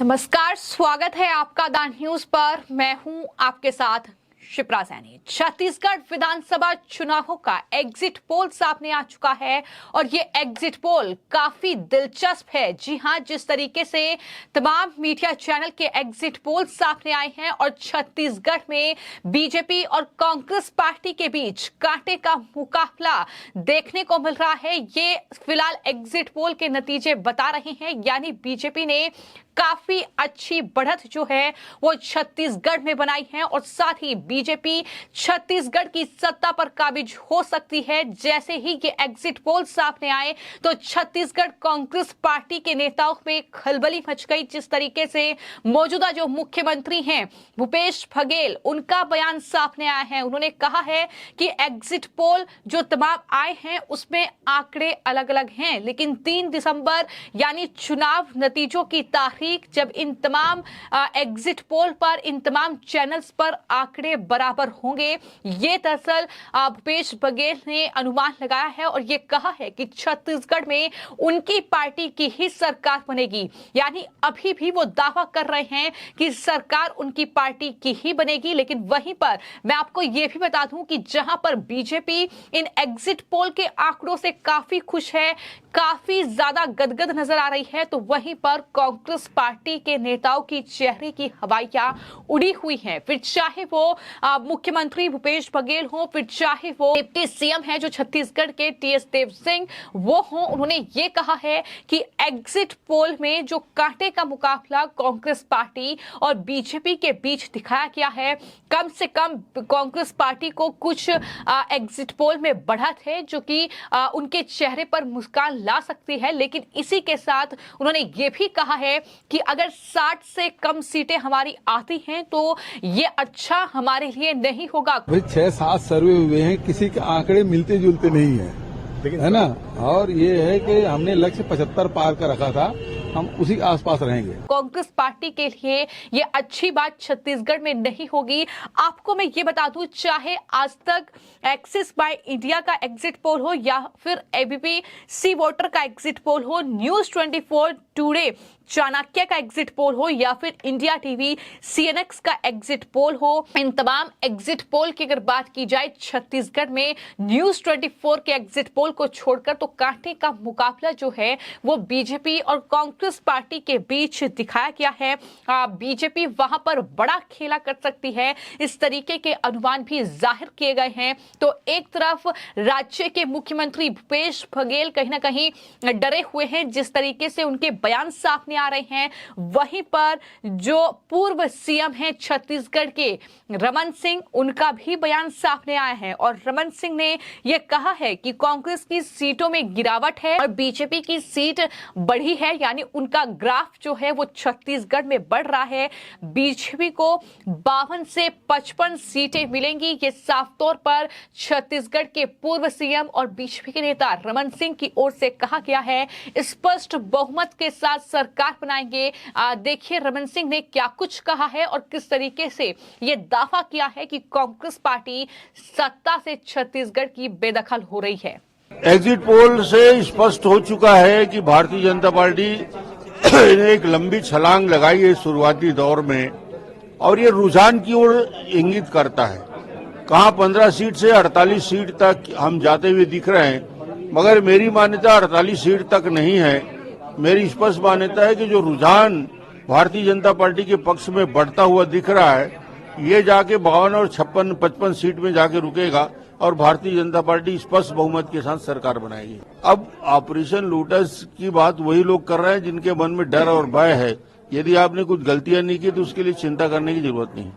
नमस्कार, स्वागत है आपका द न्यूज पर। मैं हूं आपके साथ शिप्रा सैनी। छत्तीसगढ़ विधानसभा चुनावों का एग्जिट पोल सामने आ चुका है और ये एग्जिट पोल काफी दिलचस्प है। जी हां, जिस तरीके से तमाम मीडिया चैनल के एग्जिट पोल सामने आए हैं और छत्तीसगढ़ में बीजेपी और कांग्रेस पार्टी के बीच कांटे का मुकाबला देखने को मिल रहा है, ये फिलहाल एग्जिट पोल के नतीजे बता रहे हैं। यानी बीजेपी ने काफी अच्छी बढ़त जो है वो छत्तीसगढ़ में बनाई है और साथ ही बीजेपी छत्तीसगढ़ की सत्ता पर काबिज हो सकती है। जैसे ही ये एग्जिट पोल सामने आए तो छत्तीसगढ़ कांग्रेस पार्टी के नेताओं में खलबली मच गई। जिस तरीके से मौजूदा जो मुख्यमंत्री हैं भूपेश बघेल, उनका बयान सामने आया है। उन्होंने कहा है कि एग्जिट पोल जो तमाम आए हैं उसमें आंकड़े अलग अलग हैं, लेकिन 3 दिसंबर यानी चुनाव नतीजों की तारीख जब इन तमाम एग्जिट पोल पर, इन तमाम चैनल्स पर आंकड़े बराबर होंगे, ये दरअसल भूपेश बघेल ने अनुमान लगाया है और ये कहा है कि छत्तीसगढ़ में उनकी पार्टी की ही सरकार बनेगी। यानी अभी भी वो दावा कर रहे हैं कि सरकार उनकी पार्टी की ही बनेगी। लेकिन वहीं पर मैं आपको ये भी बता दूं कि जहां पर बीजेपी इन एग्जिट पोल के आंकड़ों से काफी खुश है, काफी ज्यादा गदगद नजर आ रही है, तो वहीं पर कांग्रेस पार्टी के नेताओं की चेहरे की हवाइयां उड़ी हुई हैं। फिर चाहे वो मुख्यमंत्री भूपेश बघेल हो, फिर चाहे वो डिप्टी सीएम है जो छत्तीसगढ़ के टीएस देव सिंह वो हो, उन्होंने ये कहा है कि एग्जिट पोल में जो कांटे का मुकाबला कांग्रेस पार्टी और बीजेपी के बीच दिखाया गया है, कम से कम कांग्रेस पार्टी को कुछ एग्जिट पोल में बढ़त है जो कि उनके चेहरे पर मुस्कान ला सकती है। लेकिन इसी के साथ उन्होंने ये भी कहा है कि अगर 60 से कम सीटें हमारी आती हैं तो ये अच्छा हमारे लिए नहीं होगा। 6-7 सर्वे हुए हैं, किसी के आंकड़े मिलते जुलते नहीं है, है ना। और ये है कि हमने लक्ष्य 75 पार का रखा था, हम उसी आसपास रहेंगे। कांग्रेस पार्टी के लिए ये अच्छी बात छत्तीसगढ़ में नहीं होगी। आपको मैं ये बता दूं, चाहे आज तक एक्सिस बाय इंडिया का एग्जिट पोल हो या फिर एबीपी सी वोटर का एग्जिट पोल हो, न्यूज 24 टुडे चाणक्य का एग्जिट पोल हो या फिर इंडिया टीवी सीएनएक्स का एग्जिट पोल हो, इन तमाम एग्जिट पोल की अगर बात की जाए छत्तीसगढ़ में न्यूज 24 के एग्जिट पोल को छोड़कर तो कांटे का मुकाबला जो है वो बीजेपी और कांग्रेस पार्टी के बीच दिखाया गया है। बीजेपी वहां पर बड़ा खेला कर सकती है, इस तरीके के अनुमान भी जाहिर किए गए हैं। तो एक तरफ राज्य के मुख्यमंत्री भूपेश बघेल कहीं ना कहीं डरे हुए हैं, जिस तरीके से उनके बयान सामने आ रहे हैं। वहीं पर जो पूर्व सीएम हैं छत्तीसगढ़ के रमन सिंह, उनका भी बयान सामने आया है और रमन सिंह ने यह कहा है कि कांग्रेस की सीटों में गिरावट है और बीजेपी की सीट बढ़ी है। यानी उनका ग्राफ जो है वो छत्तीसगढ़ में बढ़ रहा है। बीजेपी को 52 से 55 सीटें मिलेंगी, ये साफ तौर पर छत्तीसगढ़ के पूर्व सीएम और बीजेपी के नेता रमन सिंह की ओर से कहा गया है। स्पष्ट बहुमत के साथ सरकार बनाएंगे। देखिए रमन सिंह ने क्या कुछ कहा है और किस तरीके से ये दावा किया है कि कांग्रेस पार्टी सत्ता से छत्तीसगढ़ की बेदखल हो रही है। एग्जिट पोल से स्पष्ट हो चुका है कि भारतीय जनता पार्टी ने एक लंबी छलांग लगाई है शुरुआती दौर में और ये रुझान की ओर इंगित करता है। कहां 15 सीट से 48 सीट तक हम जाते हुए दिख रहे हैं, मगर मेरी मान्यता 48 सीट तक नहीं है। मेरी स्पष्ट मान्यता है कि जो रुझान भारतीय जनता पार्टी के पक्ष में बढ़ता हुआ दिख रहा है, ये जाके 52 और 56-55 सीट में जाके रुकेगा और भारतीय जनता पार्टी स्पष्ट बहुमत के साथ सरकार बनाएगी। अब ऑपरेशन लोटस की बात वही लोग कर रहे हैं जिनके मन में डर और भय है। यदि आपने कुछ गलतियां नहीं की तो उसके लिए चिंता करने की जरूरत नहीं।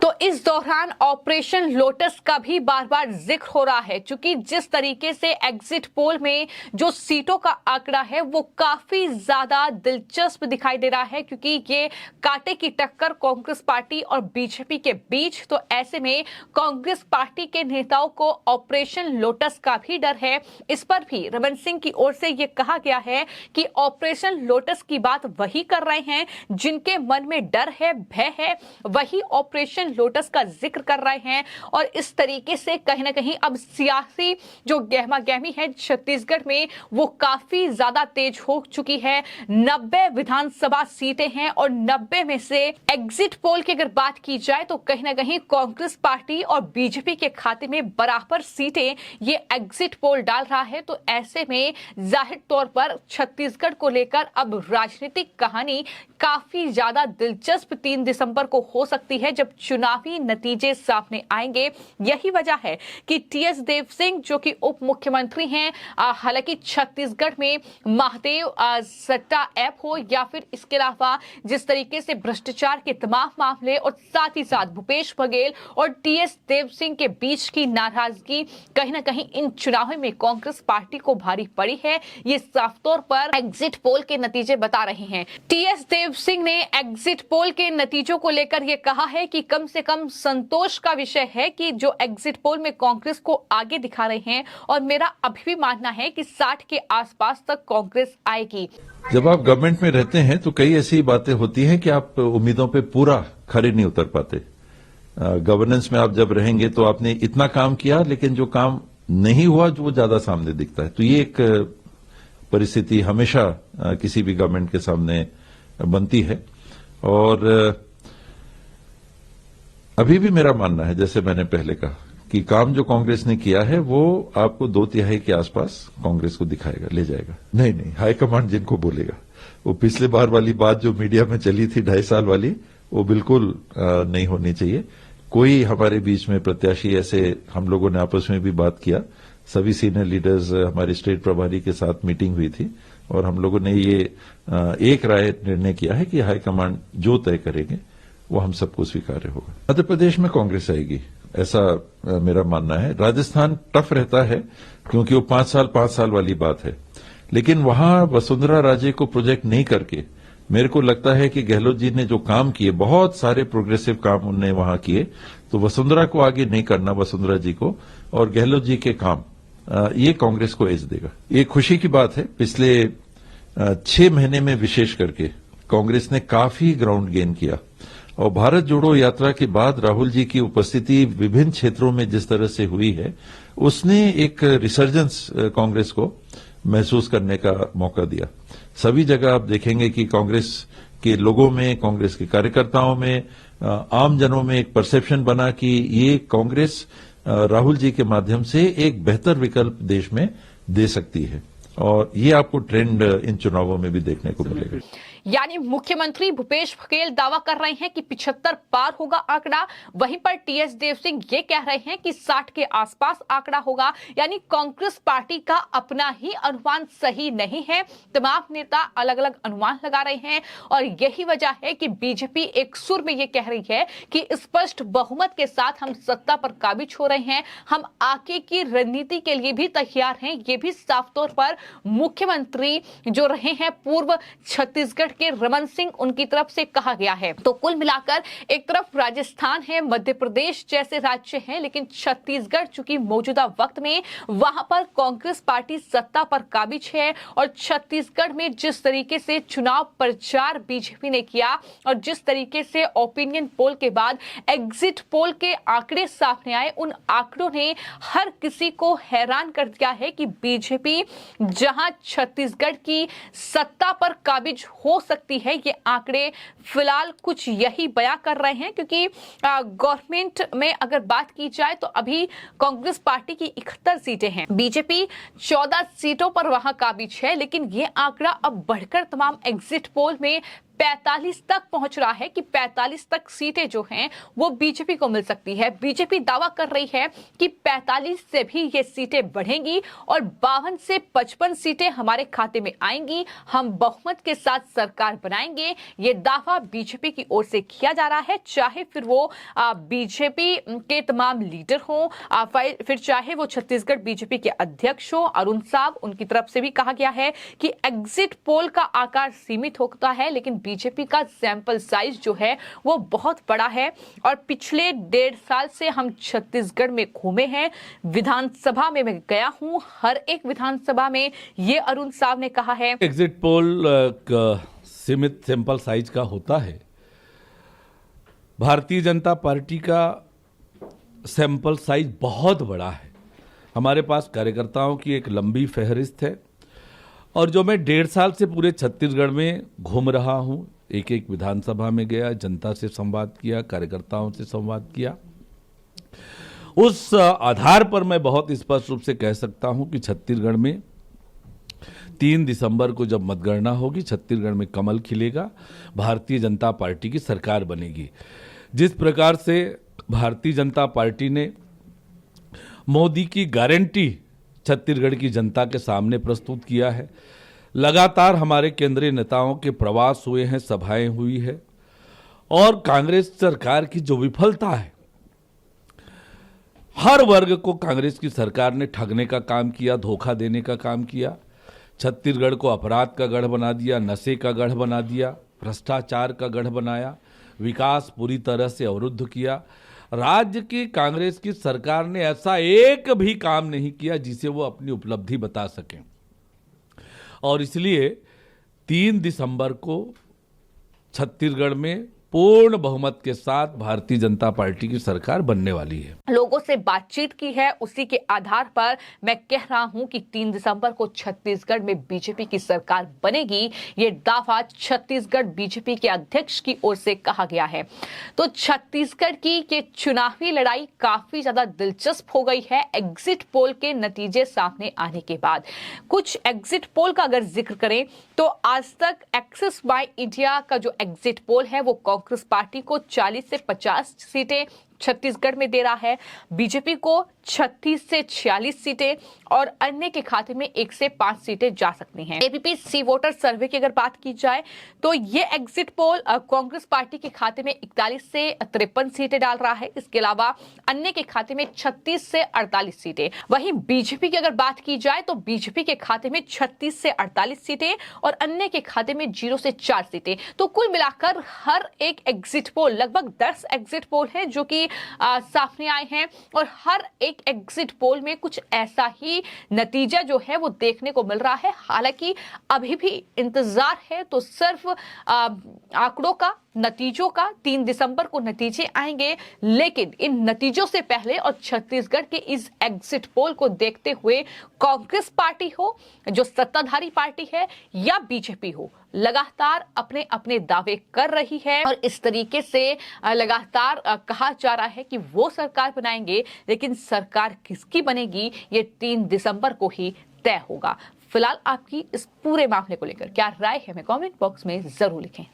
तो इस दौरान ऑपरेशन लोटस का भी बार बार जिक्र हो रहा है, क्योंकि जिस तरीके से एग्जिट पोल में जो सीटों का आंकड़ा है वो काफी ज्यादा दिलचस्प दिखाई दे रहा है, क्योंकि ये कांटे की टक्कर कांग्रेस पार्टी और बीजेपी के बीच। तो ऐसे में कांग्रेस पार्टी के नेताओं को ऑपरेशन लोटस का भी डर है। इस पर भी रमन सिंह की ओर से ये कहा गया है कि ऑपरेशन लोटस की बात वही कर रहे हैं जिनके मन में डर है, भय है, वही ऑपरेशन लोटस का जिक्र कर रहे हैं और इस तरीके से कहीं ना कहीं अब सियासी जो गहमा गहमी है छत्तीसगढ़ में वो काफी ज्यादा तेज हो चुकी है। 90 विधानसभा सीटें हैं और 90 में से एग्जिट पोल की अगर बात की जाए तो कहीं ना कहीं कांग्रेस पार्टी और बीजेपी के खाते में बराबर सीटें ये एग्जिट पोल डाल रहा है। तो ऐसे में जाहिर तौर पर छत्तीसगढ़ को लेकर अब राजनीतिक कहानी काफी ज्यादा दिलचस्प 3 दिसंबर को हो सकती है जब चुनावी नतीजे सामने आएंगे। यही वजह है कि टीएस देव सिंह जो कि उप मुख्यमंत्री हैं, हालांकि छत्तीसगढ़ में महादेव सट्टा ऐप हो या फिर इसके अलावा जिस तरीके से भ्रष्टाचार के तमाम मामले और साथ ही साथ भूपेश बघेल और टीएस देव सिंह के बीच की नाराजगी कहीं ना कहीं इन चुनावों में कांग्रेस पार्टी को भारी पड़ी है। ये साफ तौर पर एग्जिट पोल के नतीजे बता रहे हैं। टीएस देव सिंह ने एग्जिट पोल के नतीजों को लेकर यह कहा है कि कम से कम संतोष का विषय है कि जो एग्जिट पोल में कांग्रेस को आगे दिखा रहे हैं और मेरा अभी भी मानना है कि 60 के आसपास तक कांग्रेस आएगी। जब आप गवर्नमेंट में रहते हैं तो कई ऐसी बातें होती हैं कि आप उम्मीदों पे पूरा खरे नहीं उतर पाते। गवर्नेंस में आप जब रहेंगे तो आपने इतना काम किया लेकिन जो काम नहीं हुआ जो ज्यादा सामने दिखता है। तो ये एक परिस्थिति हमेशा किसी भी गवर्नमेंट के सामने बनती है और अभी भी मेरा मानना है, जैसे मैंने पहले कहा, कि काम जो कांग्रेस ने किया है वो आपको 2/3 के आसपास कांग्रेस को दिखाएगा, ले जाएगा। नहीं, हाईकमांड जिनको बोलेगा। वो पिछले बार वाली बात जो मीडिया में चली थी 2.5 साल वाली, वो बिल्कुल नहीं होनी चाहिए। कोई हमारे बीच में प्रत्याशी ऐसे, हम लोगों ने आपस में भी बात किया, सभी सीनियर लीडर्स, हमारे स्टेट प्रभारी के साथ मीटिंग हुई थी और हम लोगों ने ये एक राय निर्णय किया है कि हाईकमांड जो तय करेंगे वो हम सबको स्वीकार्य होगा। मध्य प्रदेश में कांग्रेस आएगी, ऐसा मेरा मानना है। राजस्थान टफ रहता है क्योंकि वो 5 साल वाली बात है, लेकिन वहां वसुंधरा राजे को प्रोजेक्ट नहीं करके मेरे को लगता है कि गहलोत जी ने जो काम किए, बहुत सारे प्रोग्रेसिव काम उन्होंने वहां किए, तो वसुंधरा को आगे नहीं करना, वसुंधरा जी को और गहलोत जी के काम, ये कांग्रेस को एज देगा। ये खुशी की बात है। पिछले 6 महीने में विशेष करके कांग्रेस ने काफी ग्राउंड गेन किया और भारत जोड़ो यात्रा के बाद राहुल जी की उपस्थिति विभिन्न क्षेत्रों में जिस तरह से हुई है, उसने एक रिसर्जेंस कांग्रेस को महसूस करने का मौका दिया। सभी जगह आप देखेंगे कि कांग्रेस के लोगों में, कांग्रेस के कार्यकर्ताओं में, आम जनों में एक परसेप्शन बना कि ये कांग्रेस राहुल जी के माध्यम से एक बेहतर विकल्प देश में दे सकती है और ये आपको ट्रेंड इन चुनावों में भी देखने को मिलेगा। यानी मुख्यमंत्री भूपेश बघेल दावा कर रहे हैं कि 75 पार होगा आंकड़ा, वहीं पर टीएस देव सिंह ये कह रहे हैं कि 60 के आसपास आंकड़ा होगा। यानी कांग्रेस पार्टी का अपना ही अनुमान सही नहीं है, तमाम नेता अलग अलग अनुमान लगा रहे हैं और यही वजह है कि बीजेपी एक सुर में ये कह रही है कि स्पष्ट बहुमत के साथ हम सत्ता पर काबिज हो रहे हैं, हम आगे की रणनीति के लिए भी तैयार हैं। ये भी साफ तौर पर मुख्यमंत्री जो रहे हैं पूर्व छत्तीसगढ़ के रमन सिंह, उनकी तरफ से कहा गया है। तो कुल मिलाकर एक तरफ राजस्थान है, मध्य प्रदेश जैसे राज्य हैं, लेकिन छत्तीसगढ़ चूंकि मौजूदा वक्त में वहां पर कांग्रेस पार्टी सत्ता पर काबिज है और छत्तीसगढ़ में जिस तरीके से चुनाव प्रचार बीजेपी ने किया और जिस तरीके से ओपिनियन पोल के बाद एग्जिट पोल के आंकड़े सामने आए, उन आंकड़ों ने हर किसी को हैरान कर दिया है कि बीजेपी जहां छत्तीसगढ़ की सत्ता पर काबिज हो सकती है, ये आंकड़े फिलहाल कुछ यही बयां कर रहे हैं। क्योंकि गवर्नमेंट में अगर बात की जाए तो अभी कांग्रेस पार्टी की 71 सीटें हैं, बीजेपी 14 सीटों पर वहां काबिज है, लेकिन ये आंकड़ा अब बढ़कर तमाम एग्जिट पोल में 45 तक पहुंच रहा है कि 45 तक सीटें जो हैं वो बीजेपी को मिल सकती है। बीजेपी दावा कर रही है कि 45 से भी ये सीटें बढ़ेंगी और 52 से 55 सीटें हमारे खाते में आएंगी, हम बहुमत के साथ सरकार बनाएंगे। ये दावा बीजेपी की ओर से किया जा रहा है, चाहे फिर वो बीजेपी के तमाम लीडर हों, फिर चाहे वो छत्तीसगढ़ बीजेपी के अध्यक्ष हो अरुण साहब, उनकी तरफ से भी कहा गया है कि एग्जिट पोल का आकार सीमित होता है, लेकिन बीजेपी का सैंपल साइज जो है वो बहुत बड़ा है। और पिछले 1.5 साल से हम छत्तीसगढ़ में घूमे हैं, विधानसभा में मैं गया हूं, हर एक विधानसभा में ये अरुण साहब ने कहा है। एग्जिट पोल सीमित सैंपल साइज का होता है, भारतीय जनता पार्टी का सैंपल साइज बहुत बड़ा है। हमारे पास कार्यकर्ताओं की एक लंबी फहरिस्त है और जो मैं 1.5 साल से पूरे छत्तीसगढ़ में घूम रहा हूं, एक एक विधानसभा में गया, जनता से संवाद किया, कार्यकर्ताओं से संवाद किया, उस आधार पर मैं बहुत स्पष्ट रूप से कह सकता हूं कि छत्तीसगढ़ में 3 दिसंबर को जब मतगणना होगी, छत्तीसगढ़ में कमल खिलेगा, भारतीय जनता पार्टी की सरकार बनेगी। जिस प्रकार से भारतीय जनता पार्टी ने मोदी की गारंटी छत्तीसगढ़ की जनता के सामने प्रस्तुत किया है, लगातार हमारे केंद्रीय नेताओं के प्रवास हुए हैं, सभाएं हुई है, और कांग्रेस सरकार की जो विफलता है, हर वर्ग को कांग्रेस की सरकार ने ठगने का काम किया, धोखा देने का काम किया, छत्तीसगढ़ को अपराध का गढ़ बना दिया, नशे का गढ़ बना दिया, भ्रष्टाचार का गढ़ बनाया, विकास पूरी तरह से अवरुद्ध किया। राज्य की कांग्रेस की सरकार ने ऐसा एक भी काम नहीं किया जिसे वो अपनी उपलब्धि बता सकें, और इसलिए 3 दिसंबर को छत्तीसगढ़ में पूर्ण बहुमत के साथ भारतीय जनता पार्टी की सरकार बनने वाली है। लोगों से बातचीत की है, उसी के आधार पर मैं कह रहा हूं कि 3 दिसंबर को छत्तीसगढ़ में बीजेपी की सरकार बनेगी। ये दावा छत्तीसगढ़ बीजेपी के अध्यक्ष की ओर से कहा गया है। तो छत्तीसगढ़ की ये चुनावी लड़ाई काफी ज्यादा दिलचस्प हो गई है एग्जिट पोल के नतीजे सामने आने के बाद। कुछ एग्जिट पोल का अगर जिक्र करें तो आज तक एक्सिस बाय इंडिया का जो एग्जिट पोल है वो कांग्रेस पार्टी को 40 से 50 सीटें छत्तीसगढ़ में दे रहा है, बीजेपी को 36 से 46 सीटें और अन्य के खाते में 1 से 5 सीटें जा सकती हैं। एबीपी सी वोटर सर्वे की अगर बात की जाए तो ये एग्जिट पोल कांग्रेस पार्टी के खाते में 41 से 53 सीटें डाल रहा है। इसके अलावा अन्य के खाते में 36 से 48 सीटें। वहीं बीजेपी की अगर बात की जाए तो बीजेपी के खाते में 36 से 48 सीटें और अन्य के खाते में 0 से 4 सीटें। तो कुल मिलाकर हर एक एग्जिट पोल, लगभग 10 एग्जिट पोल है जो कि सामने आए हैं और हर एक एग्जिट पोल में कुछ ऐसा ही नतीजा जो है वो देखने को मिल रहा है। हालांकि अभी भी इंतजार है तो सिर्फ आंकड़ों का, नतीजों का। 3 दिसंबर को नतीजे आएंगे, लेकिन इन नतीजों से पहले और छत्तीसगढ़ के इस एग्जिट पोल को देखते हुए कांग्रेस पार्टी हो जो सत्ताधारी पार्टी है या बीजेपी हो, लगातार अपने अपने दावे कर रही है और इस तरीके से लगातार कहा जा रहा है कि वो सरकार बनाएंगे, लेकिन सरकार किसकी बनेगी ये 3 दिसंबर को ही तय होगा। फिलहाल आपकी इस पूरे मामले को लेकर क्या राय है, हमें कमेंट बॉक्स में जरूर लिखें।